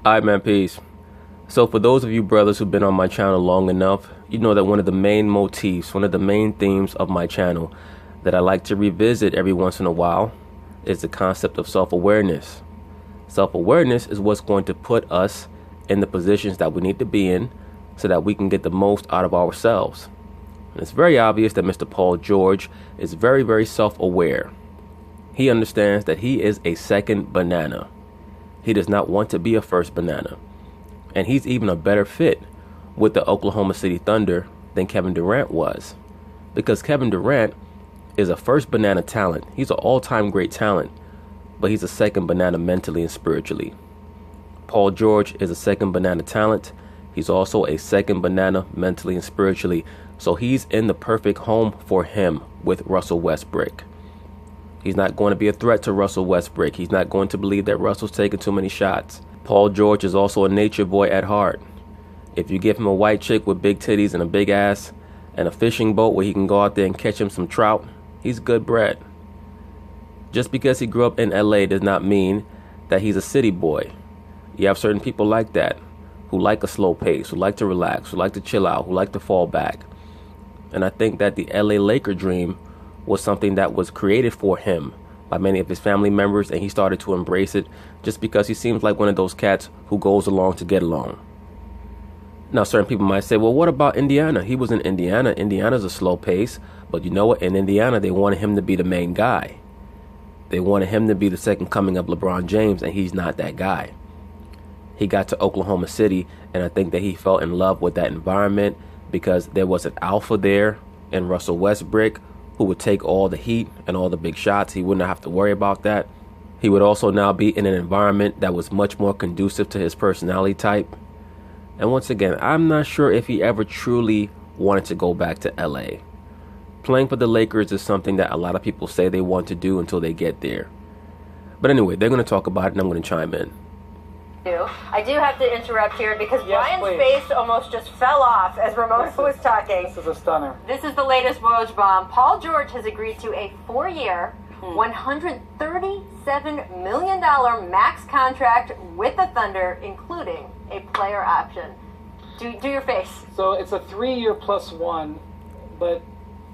Alright, man, peace. So for those of you brothers who've been on my channel long enough, you know that one of the main motifs, one of the main themes of my channel that I like to revisit every once in a while is the concept of self-awareness. Self-awareness is what's going to put us in the positions that we need to be in so that we can get the most out of ourselves. And it's very obvious that Mr. Paul George is very, very self-aware. He understands that he is a second banana. He does not want to be a first banana. And he's even a better fit with the Oklahoma City Thunder than Kevin Durant was. Because Kevin Durant is a first banana talent. He's an all-time great talent, but he's a second banana mentally and spiritually. Paul George is a second banana talent. He's also a second banana mentally and spiritually. So he's in the perfect home for him with Russell Westbrook. He's not going to be a threat to Russell Westbrook. He's not going to believe that Russell's taking too many shots. Paul George is also a nature boy at heart. If you give him a white chick with big titties and a big ass and a fishing boat where he can go out there and catch him some trout, he's good bread. Just because he grew up in LA does not mean that he's a city boy. You have certain people like that, who like a slow pace, who like to relax, who like to chill out, who like to fall back. And I think that the LA Laker dream was something that was created for him by many of his family members, and he started to embrace it just because he seems like one of those cats who goes along to get along. Now, certain people might say, well, what about Indiana? He was in Indiana. Indiana's a slow pace, but you know what? In Indiana, they wanted him to be the main guy. They wanted him to be the second coming of LeBron James, and he's not that guy. He got to Oklahoma City, and I think that he fell in love with that environment because there was an alpha there in Russell Westbrook who would take all the heat and all the big shots. He wouldn't have to worry about that. He would also now be in an environment that was much more conducive to his personality type. And once again, I'm not sure if he ever truly wanted to go back to LA. Playing for the Lakers is something that a lot of people say they want to do until they get there. But anyway, they're going to talk about it and I'm going to chime in. I do have to interrupt here because Yes, Brian's please. face almost just fell off as Ramona was talking. This is a stunner. This is the latest Woj bomb. Paul George has agreed to a 4-year, $137 million max contract with the Thunder, including a player option. Do your face. So it's a 3-year plus 1, but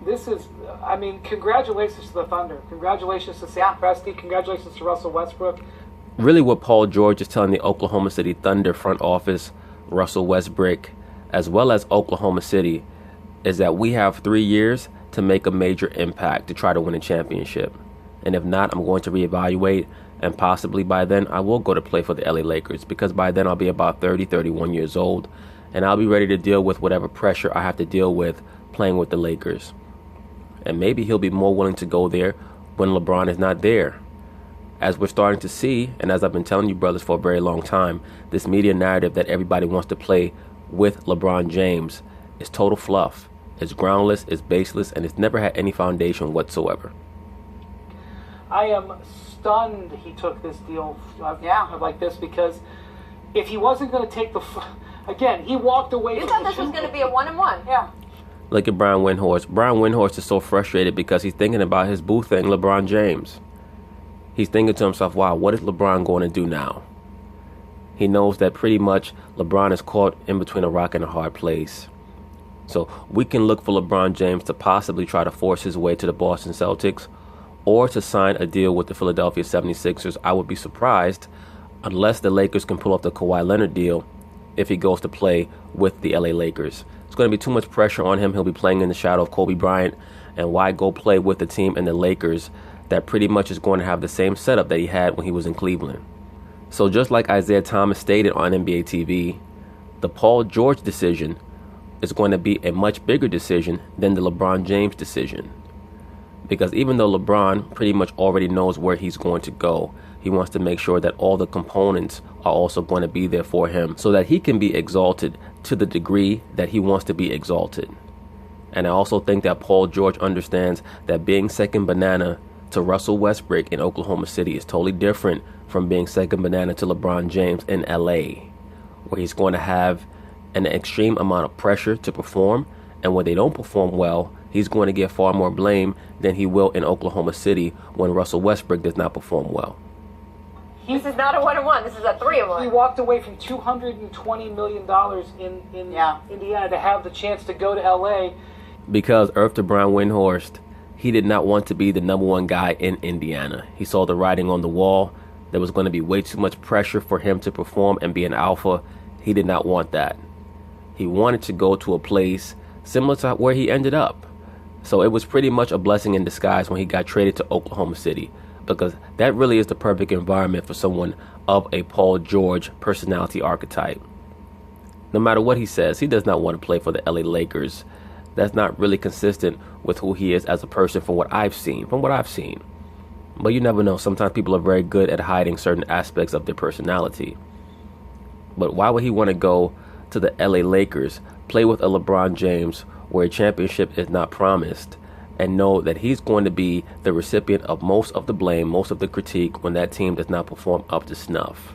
this is, I mean, congratulations to the Thunder. Congratulations to Sam Presti. Congratulations to Russell Westbrook. Really what Paul George is telling the Oklahoma City Thunder front office, Russell Westbrook, as well as Oklahoma City, is that we have 3 years to make a major impact to try to win a championship. And if not, I'm going to reevaluate, and possibly by then I will go to play for the LA Lakers, because by then I'll be about 30, 31 years old, and I'll be ready to deal with whatever pressure I have to deal with playing with the Lakers. And maybe he'll be more willing to go there when LeBron is not there. As we're starting to see, and as I've been telling you brothers for a very long time, this media narrative that everybody wants to play with LeBron James is total fluff. It's groundless, it's baseless, and it's never had any foundation whatsoever. I am stunned he took this deal like this, because if he wasn't going to take again, he walked away You from thought the this was Super going to be Bowl. a 1-and-1. Yeah. Look at Brian Windhorst. Brian Windhorst is so frustrated because he's thinking about his boo thing, LeBron James. He's thinking to himself, wow, what is LeBron going to do now? He knows that pretty much LeBron is caught in between a rock and a hard place. So we can look for LeBron James to possibly try to force his way to the Boston Celtics or to sign a deal with the Philadelphia 76ers. I would be surprised unless the Lakers can pull off the Kawhi Leonard deal if he goes to play with the LA Lakers. It's going to be too much pressure on him. He'll be playing in the shadow of Kobe Bryant. And why go play with the team in the Lakers that pretty much is going to have the same setup that he had when he was in Cleveland? So just like Isaiah Thomas stated on NBA TV, the Paul George decision is going to be a much bigger decision than the LeBron James decision. Because even though LeBron pretty much already knows where he's going to go, he wants to make sure that all the components are also going to be there for him so that he can be exalted to the degree that he wants to be exalted. And I also think that Paul George understands that being second banana to Russell Westbrook in Oklahoma City is totally different from being second banana to LeBron James in LA, where he's going to have an extreme amount of pressure to perform, and when they don't perform well, he's going to get far more blame than he will in Oklahoma City when Russell Westbrook does not perform well. This is not a 1-1. This is a 3-1. He walked away from $220 million in Indiana to have the chance to go to L.A. Because Arthur Brown Windhorst, he did not want to be the number one guy in Indiana. He saw the writing on the wall. There was going to be way too much pressure for him to perform and be an alpha. He did not want that. He wanted to go to a place similar to where he ended up. So it was pretty much a blessing in disguise when he got traded to Oklahoma City, because that really is the perfect environment for someone of a Paul George personality archetype. No matter what he says, he does not want to play for the LA Lakers. That's not really consistent with who he is as a person from what I've seen. But you never know. Sometimes people are very good at hiding certain aspects of their personality. But why would he want to go to the LA Lakers, play with a LeBron James where a championship is not promised, and know that he's going to be the recipient of most of the blame, most of the critique when that team does not perform up to snuff?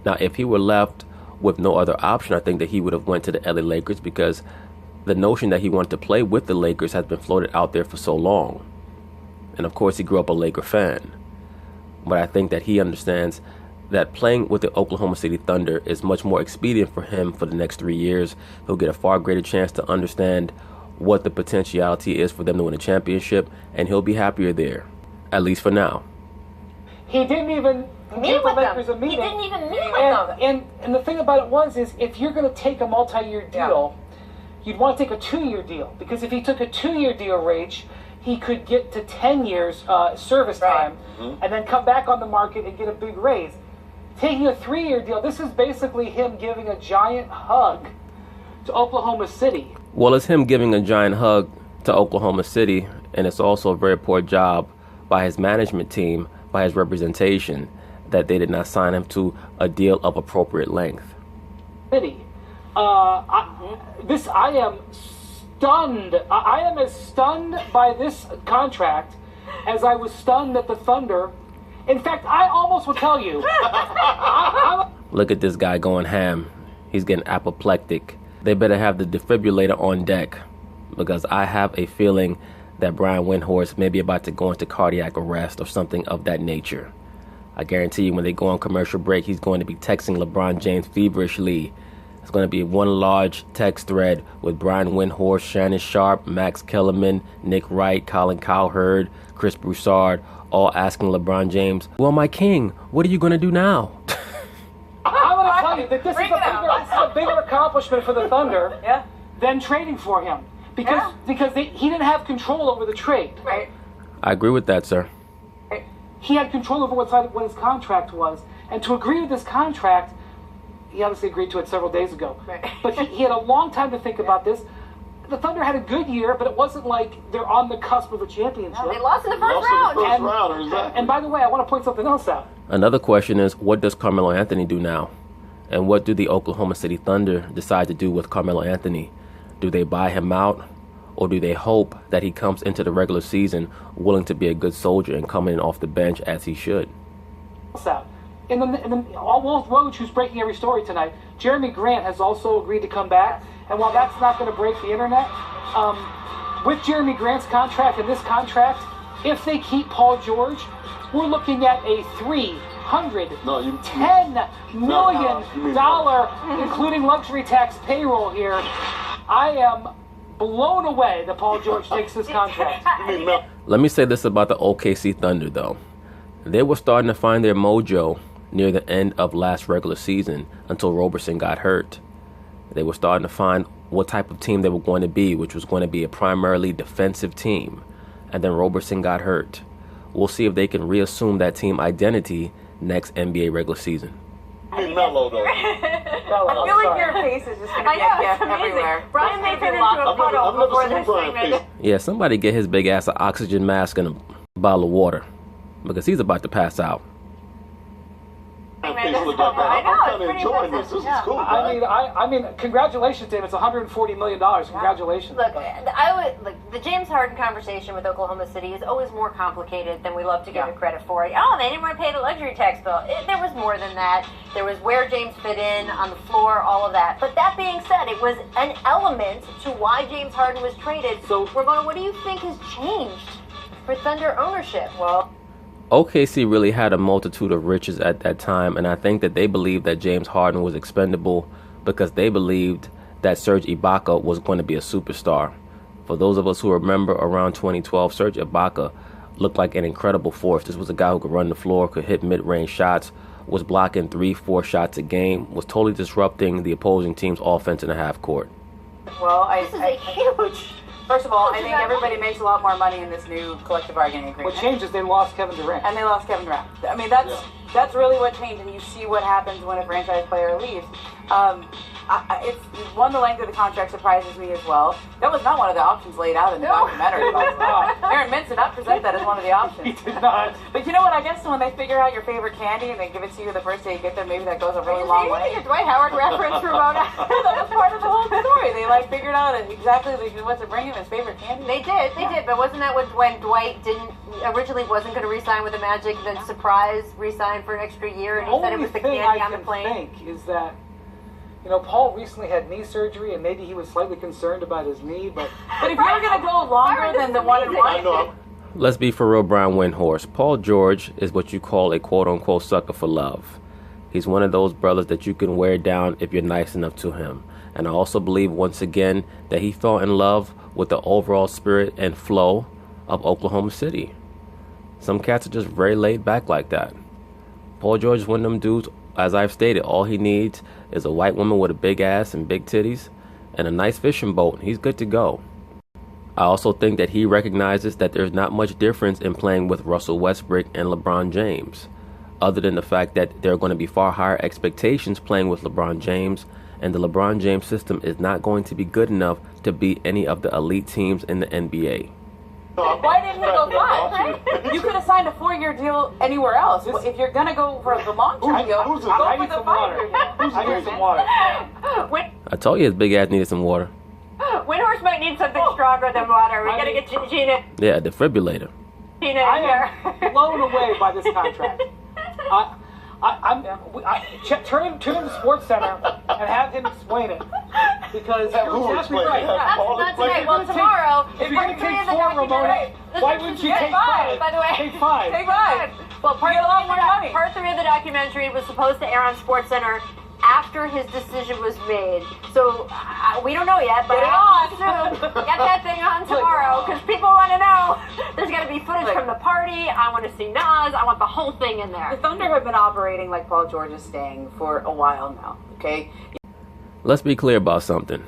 Now, if he were left with no other option, I think that he would have went to the LA Lakers, because the notion that he wanted to play with the Lakers has been floated out there for so long. And of course, he grew up a Laker fan. But I think that he understands that playing with the Oklahoma City Thunder is much more expedient for him for the next 3 years. He'll get a far greater chance to understand what the potentiality is for them to win a championship, and he'll be happier there, at least for now. He didn't even give the Lakers a meeting. He didn't even meet with them. And the thing about it is if you're going to take a multi-year deal, you'd want to take a 2-year deal, because if he took a 2-year deal, Rach, he could get to 10 years service time, and then come back on the market and get a big raise. Taking a 3-year deal, this is basically him giving a giant hug to Oklahoma City. Well, it's him giving a giant hug to Oklahoma City, and it's also a very poor job by his management team, by his representation, that they did not sign him to a deal of appropriate length. City. I am stunned. I am as stunned by this contract as I was stunned at the Thunder. In fact, I almost will tell you. Look at this guy going ham. He's getting apoplectic. They better have the defibrillator on deck, because I have a feeling that Brian Windhorst may be about to go into cardiac arrest or something of that nature. I guarantee you, when they go on commercial break, he's going to be texting LeBron James feverishly. It's going to be one large text thread with Brian Windhorst, Shannon Sharpe, Max Kellerman, Nick Wright, Colin Cowherd, Chris Broussard, all asking LeBron James, "Well, my king, what are you going to do now?" I'm going to tell you that this is a bigger accomplishment for the Thunder than trading for him, because he didn't have control over the trade. Right. I agree with that, sir. He had control over what his contract was, and to agree with this contract, he obviously agreed to it several days ago. Right. But he had a long time to think about this. The Thunder had a good year, but it wasn't like they're on the cusp of a championship. No, they lost in the first round. And by the way, I want to point something else out. Another question is, what does Carmelo Anthony do now? And what do the Oklahoma City Thunder decide to do with Carmelo Anthony? Do they buy him out, or do they hope that he comes into the regular season willing to be a good soldier and coming in off the bench as he should? In the Wolf Woj, who's breaking every story tonight, Jeremy Grant has also agreed to come back. And while that's not going to break the internet, with Jeremy Grant's contract and this contract, if they keep Paul George, we're looking at a $310 million, including luxury tax payroll here. I am blown away that Paul George takes this contract. Let me say this about the OKC Thunder, though. They were starting to find their mojo near the end of last regular season until Roberson got hurt. They were starting to find what type of team they were going to be, which was going to be a primarily defensive team. And then Roberson got hurt. We'll see if they can reassume that team identity next NBA regular season. Mellow, though. I feel like your face is just going to get everywhere. Brian may turn into a puddle before this segment. Yeah, somebody get his big ass an oxygen mask and a bottle of water, because he's about to pass out. I'm kind of enjoying this. This is cool. I mean, congratulations, Dave. It's $140 million. Congratulations. Look, the James Harden conversation with Oklahoma City is always more complicated than we love to give it credit for. Oh, they didn't want to pay the luxury tax bill. There was more than that. There was where James fit in on the floor, all of that. But that being said, it was an element to why James Harden was traded. So we're going, what do you think has changed for Thunder ownership? Well, OKC really had a multitude of riches at that time, and I think that they believed that James Harden was expendable because they believed that Serge Ibaka was going to be a superstar. For those of us who remember around 2012, Serge Ibaka looked like an incredible force. This was a guy who could run the floor, could hit mid-range shots, was blocking 3-4 shots a game, was totally disrupting the opposing team's offense in the half court. Well, This is a huge. first of all, I think everybody makes a lot more money in this new collective bargaining agreement. What changes? They lost Kevin Durant. And they lost Kevin Durant. I mean, that's really what changed, and you see what happens when a franchise player leaves. It's one, the length of the contract surprises me as well. That was not one of the options laid out in the documentary. Aaron Mintz did not present that as one of the options. He did not. But you know what? I guess when they figure out your favorite candy and they give it to you the first day you get there, maybe that goes a really long way. A Dwight Howard reference, Ramona. That was part of the whole story. They figured out exactly what to bring him his favorite candy. They did. But wasn't that when Dwight originally wasn't going to re-sign with the Magic, then surprise re-signed for an extra year, and he said it was the candy on the plane? The only thing I can think is that, Paul recently had knee surgery, and maybe he was slightly concerned about his knee, but if you're going to go longer than the 1 and 1, I know. Let's be for real, Brian Windhorst. Paul George is what you call a quote-unquote sucker for love. He's one of those brothers that you can wear down if you're nice enough to him. And I also believe, once again, that he fell in love with the overall spirit and flow of Oklahoma City. Some cats are just very laid back like that. Paul George is one of them dudes, as I've stated, all he needs is a white woman with a big ass and big titties and a nice fishing boat. He's good to go. I also think that he recognizes that there's not much difference in playing with Russell Westbrook and LeBron James, other than the fact that there are going to be far higher expectations playing with LeBron James, and the LeBron James system is not going to be good enough to beat any of the elite teams in the NBA. Why didn't he go 5? You could have signed a 4-year deal anywhere else. If you're going to go for the long-term deal, go for the 5-year deal. I need some water. I told you his big ass needed some water. Windhorst might need something stronger than water. We got to get Gina Yeah, a defibrillator. in I here. am blown away by this contract. Turn him to Sports Center and have him explain it, because you're exactly right. Not tonight. Well, tomorrow. If you're going to take 4, Ramona, why wouldn't you take 5? By the way, Take 5. Take 5. well, part get a lot more money. Part 3 of the documentary was supposed to air on Sports Center after his decision was made. So we don't know yet, but Get it on. soon. Get that thing on tomorrow, because people want to know. There's got to be footage from the party. I want to see Nas. I want the whole thing in there. The Thunder have been operating like Paul George is staying for a while now, okay? Let's be clear about something.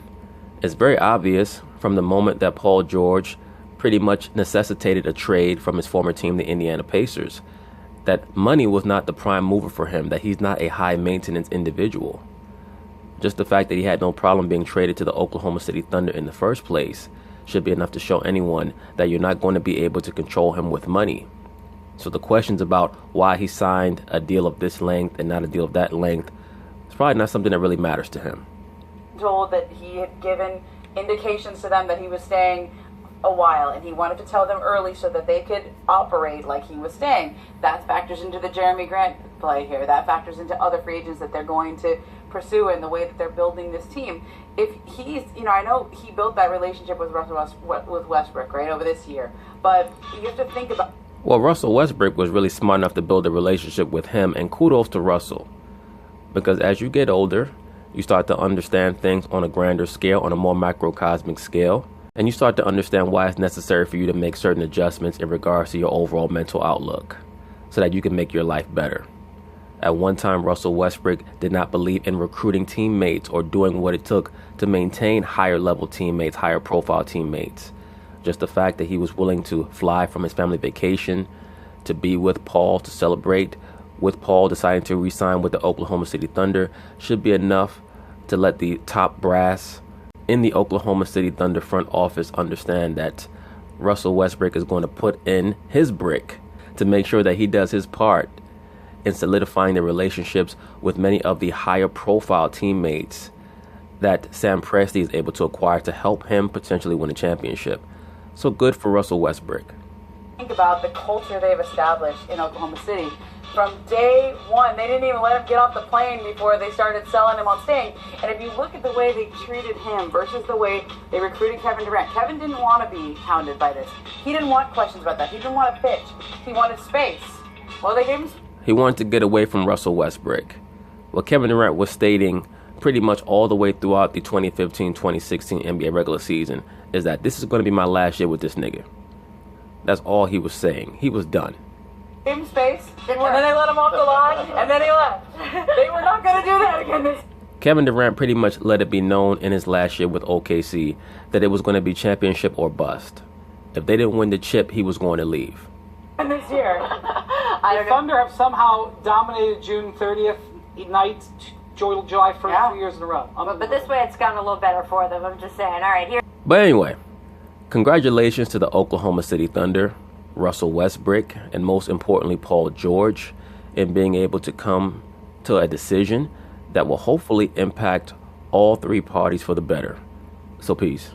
It's very obvious from the moment that Paul George pretty much necessitated a trade from his former team, the Indiana Pacers, that money was not the prime mover for him, that he's not a high-maintenance individual. Just the fact that he had no problem being traded to the Oklahoma City Thunder in the first place should be enough to show anyone that you're not going to be able to control him with money. So the questions about why he signed a deal of this length and not a deal of that length, it's probably not something that really matters to him. Told that he had given indications to them that he was staying a while, and he wanted to tell them early so that they could operate like he was staying. That factors into the Jeremy Grant play here. That factors into other free agents that they're going to pursue and the way that they're building this team. If he's, I know he built that relationship with Westbrook, right, over this year, but you have to think about. Well, Russell Westbrook was really smart enough to build a relationship with him, and kudos to Russell, because as you get older, you start to understand things on a grander scale, on a more macrocosmic scale. And you start to understand why it's necessary for you to make certain adjustments in regards to your overall mental outlook so that you can make your life better. At one time, Russell Westbrook did not believe in recruiting teammates or doing what it took to maintain higher level teammates, higher profile teammates. Just the fact that he was willing to fly from his family vacation to be with Paul, to celebrate with Paul deciding to re-sign with the Oklahoma City Thunder should be enough to let the top brass in the Oklahoma City Thunder front office understand that Russell Westbrook is going to put in his brick to make sure that he does his part in solidifying the relationships with many of the higher profile teammates that Sam Presti is able to acquire to help him potentially win a championship. So good for Russell Westbrook. Think about the culture they've established in Oklahoma City. From day one, they didn't even let him get off the plane before they started selling him on staying. And if you look at the way they treated him versus the way they recruited Kevin Durant, Kevin didn't want to be hounded by this. He didn't want questions about that. He didn't want to pitch. He wanted space. Well, they gave him. He wanted to get away from Russell Westbrook. What Kevin Durant was stating pretty much all the way throughout the 2015-2016 NBA regular season is that this is going to be my last year with this nigga. That's all he was saying. He was done. Gave him space, and then they let him off the line, and then he left. They were not going to do that again. Kevin Durant pretty much let it be known in his last year with OKC that it was going to be championship or bust. If they didn't win the chip, he was going to leave. And this year, The Thunder have somehow dominated June 30th night, July 1st, 2 years in a row. But this way it's gotten a little better for them. I'm just saying. All right, here. But anyway, congratulations to the Oklahoma City Thunder, Russell Westbrook, and most importantly, Paul George, in being able to come to a decision that will hopefully impact all three parties for the better. So peace.